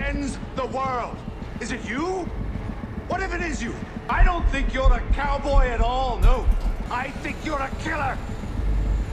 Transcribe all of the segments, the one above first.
ends the world? Is it you? What if it is you? I don't think you're a cowboy at all, no. I think you're a killer.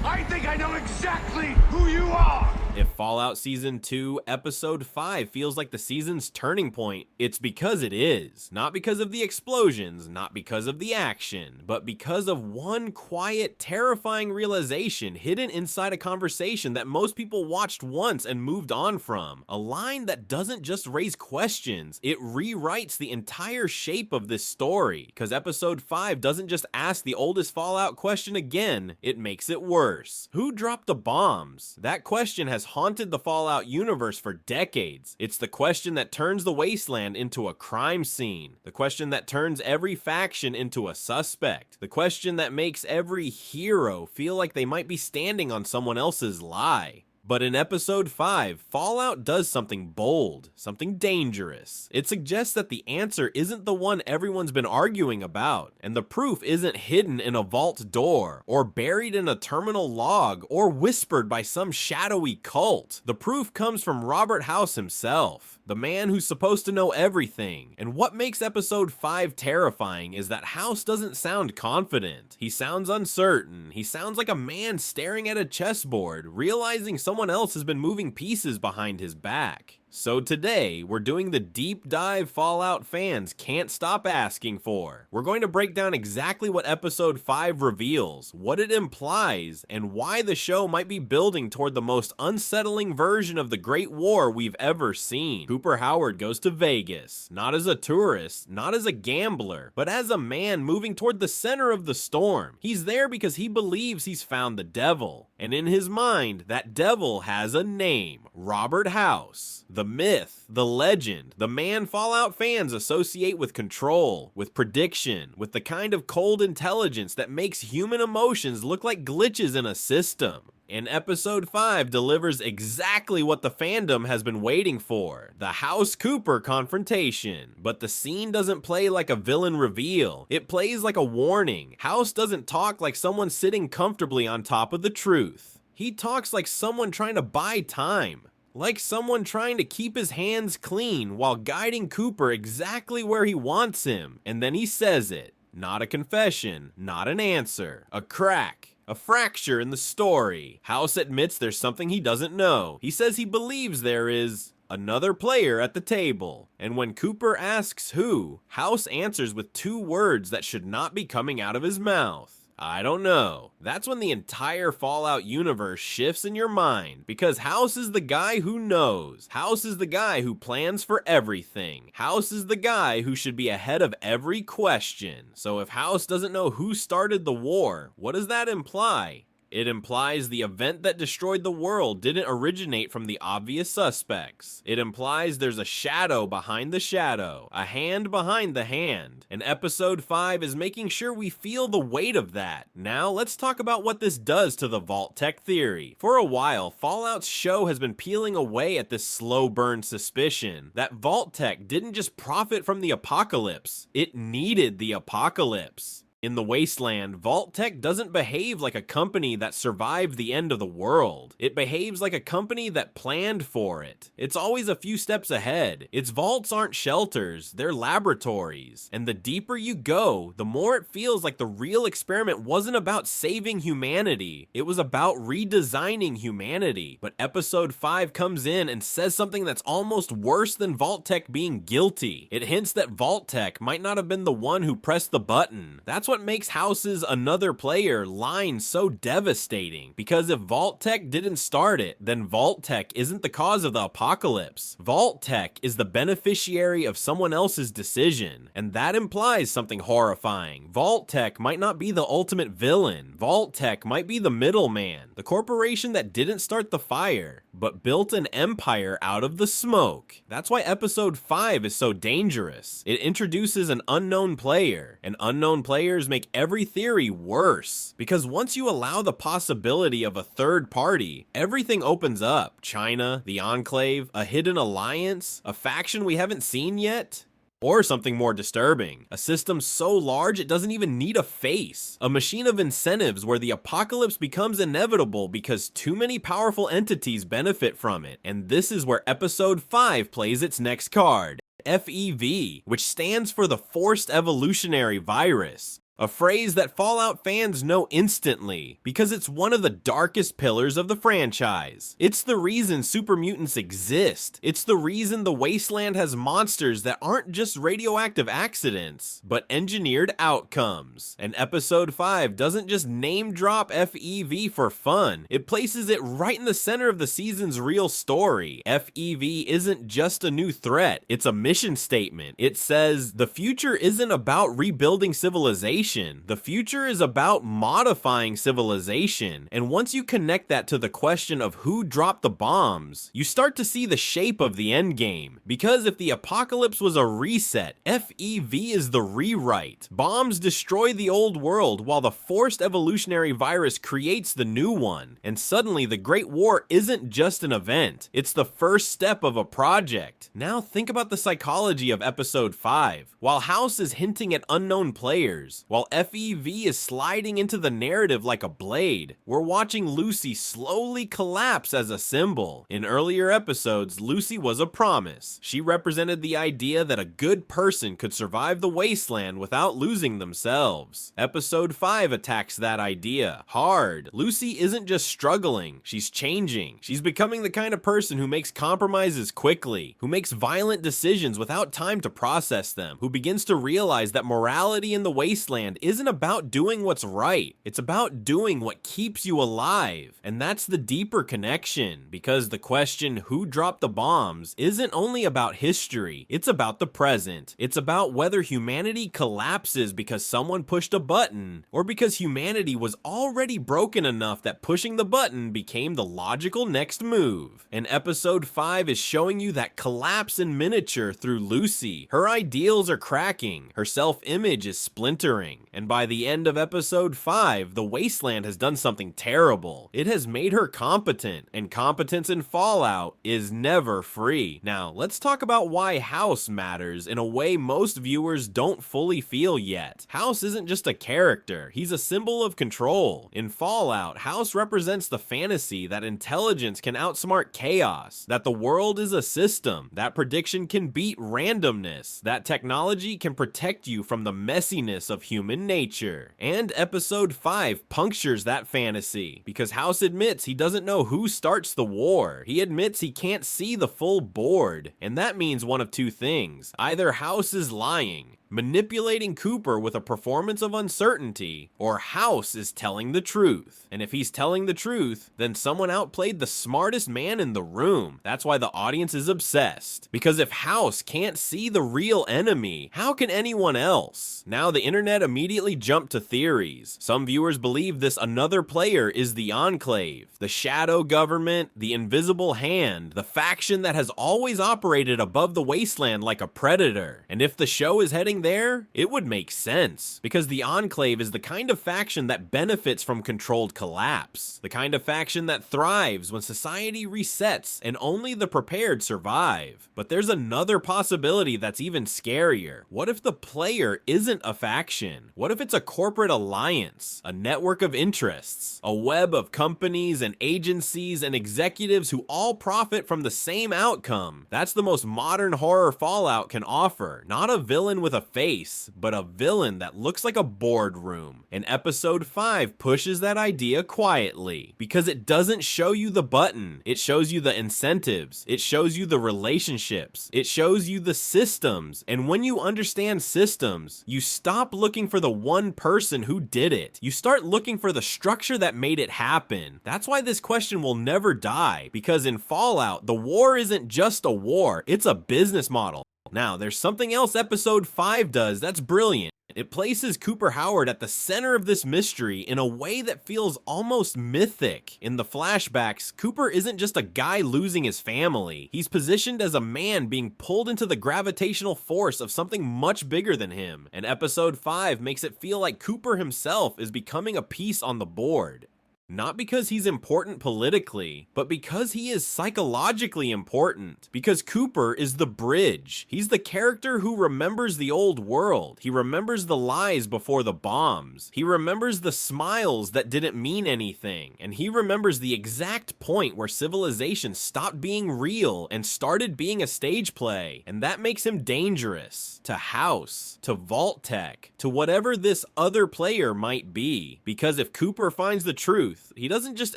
I think I know exactly who you are. If Fallout Season 2, Episode 5 feels like the season's turning point, it's because it is. Not because of the explosions, not because of the action, but because of one quiet, terrifying realization hidden inside a conversation that most people watched once and moved on from. A line that doesn't just raise questions, it rewrites the entire shape of this story. Because Episode 5 doesn't just ask the oldest Fallout question again, it makes it worse. Who dropped the bombs? That question has haunted the Fallout universe for decades. It's the question that turns the wasteland into a crime scene. The question that turns every faction into a suspect. The question that makes every hero feel like they might be standing on someone else's lie. But in Episode 5, Fallout does something bold, something dangerous. It suggests that the answer isn't the one everyone's been arguing about, and the proof isn't hidden in a vault door, or buried in a terminal log, or whispered by some shadowy cult. The proof comes from Robert House himself, the man who's supposed to know everything. And what makes Episode 5 terrifying is that House doesn't sound confident. He sounds uncertain. He sounds like a man staring at a chessboard, realizing someone else has been moving pieces behind his back. So today, we're doing the deep dive Fallout fans can't stop asking for. We're going to break down exactly what Episode 5 reveals, what it implies, and why the show might be building toward the most unsettling version of the Great War we've ever seen. Cooper Howard goes to Vegas, not as a tourist, not as a gambler, but as a man moving toward the center of the storm. He's there because he believes he's found the devil, and in his mind, that devil has a name: Robert House. The myth, the legend, the man Fallout fans associate with control, with prediction, with the kind of cold intelligence that makes human emotions look like glitches in a system. And Episode 5 delivers exactly what the fandom has been waiting for, the House-Cooper confrontation. But the scene doesn't play like a villain reveal, it plays like a warning. House doesn't talk like someone sitting comfortably on top of the truth. He talks like someone trying to buy time. Like someone trying to keep his hands clean while guiding Cooper exactly where he wants him. And then he says it. Not a confession, not an answer. A crack. A fracture in the story. House admits there's something he doesn't know. He says he believes there is another player at the table. And when Cooper asks who, House answers with two words that should not be coming out of his mouth. I don't know. That's when the entire Fallout universe shifts in your mind, because House is the guy who knows. House is the guy who plans for everything. House is the guy who should be ahead of every question. So if House doesn't know who started the war, what does that imply? It implies the event that destroyed the world didn't originate from the obvious suspects. It implies there's a shadow behind the shadow, a hand behind the hand. And Episode 5 is making sure we feel the weight of that. Now let's talk about what this does to the Vault-Tec theory. For a while, Fallout's show has been peeling away at this slow burn suspicion that Vault-Tec didn't just profit from the apocalypse, it needed the apocalypse. In the wasteland, Vault-Tec doesn't behave like a company that survived the end of the world. It behaves like a company that planned for it. It's always a few steps ahead. Its vaults aren't shelters, they're laboratories. And the deeper you go, the more it feels like the real experiment wasn't about saving humanity. It was about redesigning humanity. But Episode 5 comes in and says something that's almost worse than Vault-Tec being guilty. It hints that Vault-Tec might not have been the one who pressed the button. That's what makes House's another player line so devastating, because if Vault-Tec didn't start it, then Vault-Tec isn't the cause of the apocalypse. Vault-Tec is the beneficiary of someone else's decision, and that implies something horrifying. Vault-Tec might not be the ultimate villain. Vault-Tec might be the middleman, the corporation that didn't start the fire, but built an empire out of the smoke. That's why Episode 5 is so dangerous. It introduces an unknown player, and unknown players make every theory worse. Because once you allow the possibility of a third party, everything opens up. China, the Enclave, a hidden alliance, a faction we haven't seen yet. Or something more disturbing, a system so large it doesn't even need a face. A machine of incentives where the apocalypse becomes inevitable because too many powerful entities benefit from it. And this is where episode 5 plays its next card, FEV, which stands for the Forced Evolutionary Virus. A phrase that Fallout fans know instantly, because it's one of the darkest pillars of the franchise. It's the reason super mutants exist. It's the reason the wasteland has monsters that aren't just radioactive accidents, but engineered outcomes. And episode 5 doesn't just name drop FEV for fun, it places it right in the center of the season's real story. FEV isn't just a new threat, it's a mission statement. It says, the future isn't about rebuilding civilization. The future is about modifying civilization, and once you connect that to the question of who dropped the bombs, you start to see the shape of the endgame. Because if the apocalypse was a reset, FEV is the rewrite. Bombs destroy the old world while the forced evolutionary virus creates the new one, and suddenly the Great War isn't just an event, it's the first step of a project. Now think about the psychology of episode 5. While House is hinting at unknown players, while FEV is sliding into the narrative like a blade, we're watching Lucy slowly collapse as a symbol. In earlier episodes, Lucy was a promise. She represented the idea that a good person could survive the wasteland without losing themselves. Episode 5 attacks that idea hard. Lucy isn't just struggling, she's changing. She's becoming the kind of person who makes compromises quickly, who makes violent decisions without time to process them, who begins to realize that morality in the wasteland isn't about doing what's right, it's about doing what keeps you alive. And that's the deeper connection, because the question, who dropped the bombs, isn't only about history, it's about the present. It's about whether humanity collapses because someone pushed a button, or because humanity was already broken enough that pushing the button became the logical next move. And episode 5 is showing you that collapse in miniature through Lucy. Her ideals are cracking, her self-image is splintering, and by the end of episode 5, the wasteland has done something terrible. It has made her competent, and competence in Fallout is never free. Now, let's talk about why House matters in a way most viewers don't fully feel yet. House isn't just a character, he's a symbol of control. In Fallout, House represents the fantasy that intelligence can outsmart chaos, that the world is a system, that prediction can beat randomness, that technology can protect you from the messiness of human nature. And episode 5 punctures that fantasy, because House admits he doesn't know who starts the war. He admits he can't see the full board, and that means one of two things. Either House is lying, manipulating Cooper with a performance of uncertainty, or House is telling the truth. And if he's telling the truth, then someone outplayed the smartest man in the room. That's why the audience is obsessed. Because if House can't see the real enemy, how can anyone else? Now the internet immediately jumped to theories. Some viewers believe this another player is the Enclave, the shadow government, the invisible hand, the faction that has always operated above the wasteland like a predator. And if the show is heading there, it would make sense, because the Enclave is the kind of faction that benefits from controlled collapse, the kind of faction that thrives when society resets and only the prepared survive. But there's another possibility that's even scarier. What if the player isn't a faction? What if it's a corporate alliance, a network of interests, a web of companies and agencies and executives who all profit from the same outcome? That's the most modern horror Fallout can offer. Not a villain with a face, but a villain that looks like a boardroom. And episode 5 pushes that idea quietly, because it doesn't show you the button, it shows you the incentives, it shows you the relationships, it shows you the systems. And when you understand systems, you stop looking for the one person who did it. You start looking for the structure that made it happen. That's why this question will never die, because in Fallout, the war isn't just a war, it's a business model. Now, there's something else episode 5 does that's brilliant. It places Cooper Howard at the center of this mystery in a way that feels almost mythic. In the flashbacks, Cooper isn't just a guy losing his family. He's positioned as a man being pulled into the gravitational force of something much bigger than him. And episode 5 makes it feel like Cooper himself is becoming a piece on the board. Not because he's important politically, but because he is psychologically important. Because Cooper is the bridge. He's the character who remembers the old world. He remembers the lies before the bombs. He remembers the smiles that didn't mean anything. And he remembers the exact point where civilization stopped being real and started being a stage play. And that makes him dangerous to House, to Vault-Tec, to whatever this other player might be. Because if Cooper finds the truth, he doesn't just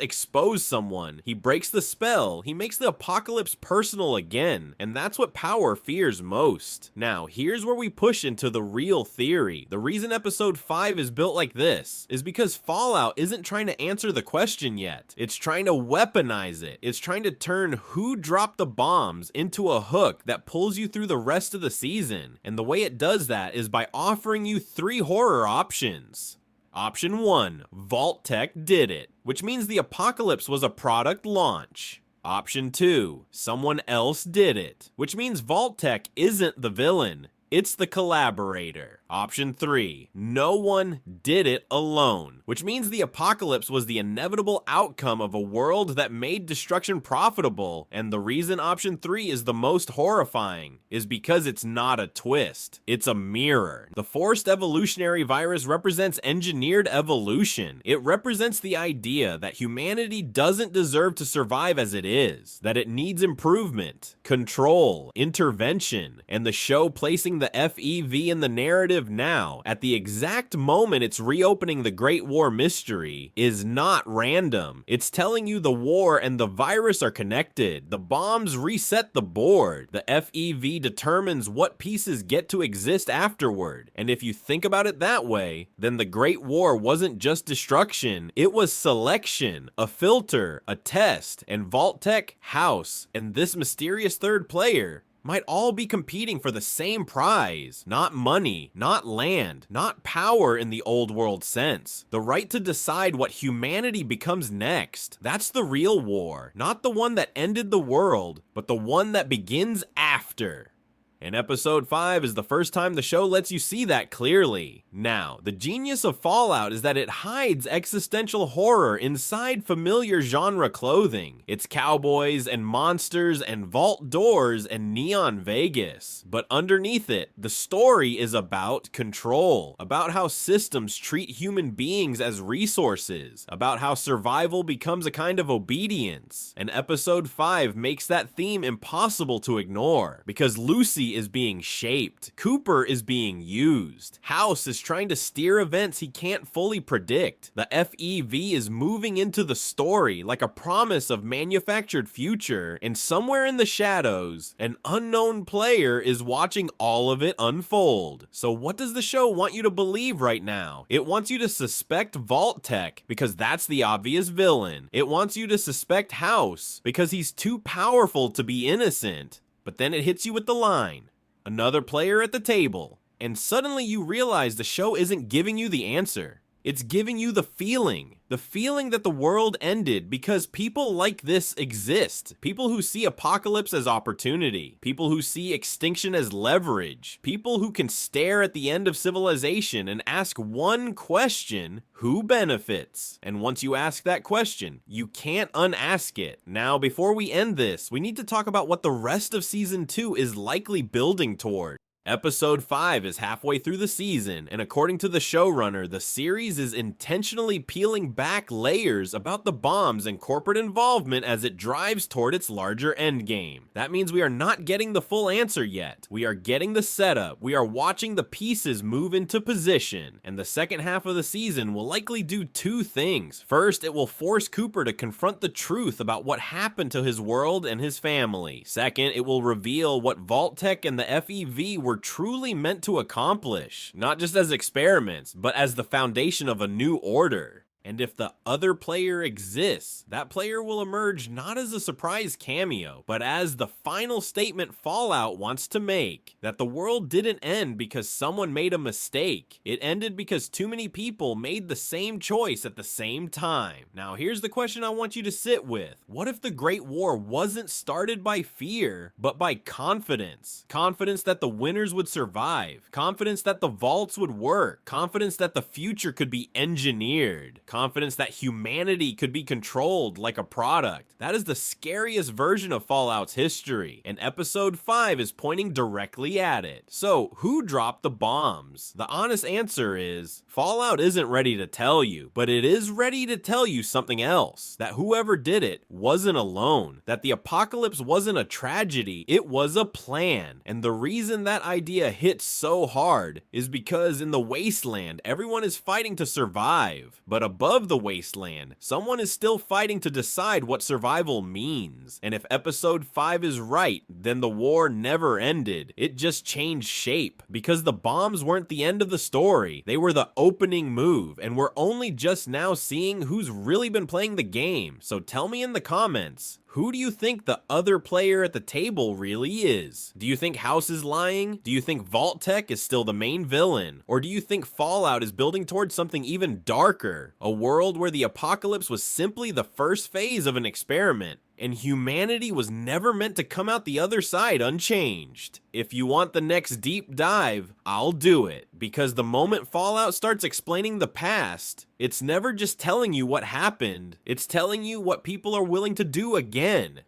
expose someone, he breaks the spell, he makes the apocalypse personal again, and that's what power fears most. Now, here's where we push into the real theory. The reason episode 5 is built like this is because Fallout isn't trying to answer the question yet. It's trying to weaponize it. It's trying to turn who dropped the bombs into a hook that pulls you through the rest of the season. And the way it does that is by offering you 3 horror options. Option 1, Vault-Tec did it, which means the apocalypse was a product launch. Option 2, someone else did it, which means Vault-Tec isn't the villain, it's the collaborator. Option 3, no one did it alone, which means the apocalypse was the inevitable outcome of a world that made destruction profitable, and the reason option 3 is the most horrifying is because it's not a twist, it's a mirror. The forced evolutionary virus represents engineered evolution. It represents the idea that humanity doesn't deserve to survive as it is, that it needs improvement, control, intervention, and the show placing the FEV in the narrative now, at the exact moment it's reopening the Great War mystery, is not random. It's telling you the war and the virus are connected. The bombs reset the board. The FEV determines what pieces get to exist afterward. And if you think about it that way, then the Great War wasn't just destruction, it was selection, a filter, a test, and Vault-Tec, House, and this mysterious third player might all be competing for the same prize. Not money, not land, not power in the old world sense. The right to decide what humanity becomes next. That's the real war. Not the one that ended the world, but the one that begins after. And episode 5 is the first time the show lets you see that clearly. Now, the genius of Fallout is that it hides existential horror inside familiar genre clothing. It's cowboys and monsters and vault doors and neon Vegas. But underneath it, the story is about control, about how systems treat human beings as resources, about how survival becomes a kind of obedience. And episode 5 makes that theme impossible to ignore, because Lucy is being shaped, Cooper is being used, House is trying to steer events he can't fully predict, the FEV is moving into the story like a promise of manufactured future, and somewhere in the shadows, an unknown player is watching all of it unfold. So what does the show want you to believe right now? It wants you to suspect Vault-Tec because that's the obvious villain. It wants you to suspect House because he's too powerful to be innocent. But then it hits you with the line, another player at the table, and suddenly you realize the show isn't giving you the answer. It's giving you the feeling that the world ended because people like this exist. People who see apocalypse as opportunity. People who see extinction as leverage. People who can stare at the end of civilization and ask one question, who benefits? And once you ask that question, you can't unask it. Now, before we end this, we need to talk about what the rest of season 2 is likely building toward. Episode 5 is halfway through the season, and according to the showrunner, the series is intentionally peeling back layers about the bombs and corporate involvement as it drives toward its larger endgame. That means we are not getting the full answer yet. We are getting the setup. We are watching the pieces move into position, and the second half of the season will likely do 2 things. First, it will force Cooper to confront the truth about what happened to his world and his family. Second, it will reveal what Vault-Tec and the FEV were truly meant to accomplish, not just as experiments, but as the foundation of a new order. And if the other player exists, that player will emerge not as a surprise cameo, but as the final statement Fallout wants to make, that the world didn't end because someone made a mistake. It ended because too many people made the same choice at the same time. Now here's the question I want you to sit with. What if the Great War wasn't started by fear, but by confidence? Confidence that the winners would survive. Confidence that the vaults would work. Confidence that the future could be engineered. confidence that humanity could be controlled like a product. That is the scariest version of Fallout's history, and episode 5 is pointing directly at it. So, who dropped the bombs? The honest answer is, Fallout isn't ready to tell you, but it is ready to tell you something else. That whoever did it wasn't alone. That the apocalypse wasn't a tragedy, it was a plan. And the reason that idea hits so hard is because in the wasteland, everyone is fighting to survive. But above the wasteland, someone is still fighting to decide what survival means. And if episode 5 is right, then the war never ended. It just changed shape. Because the bombs weren't the end of the story. They were the opening move. And we're only just now seeing who's really been playing the game. So tell me in the comments, who do you think the other player at the table really is? Do you think House is lying? Do you think Vault-Tec is still the main villain? Or do you think Fallout is building towards something even darker? A world where the apocalypse was simply the first phase of an experiment, and humanity was never meant to come out the other side unchanged. If you want the next deep dive, I'll do it. Because the moment Fallout starts explaining the past, it's never just telling you what happened, it's telling you what people are willing to do again.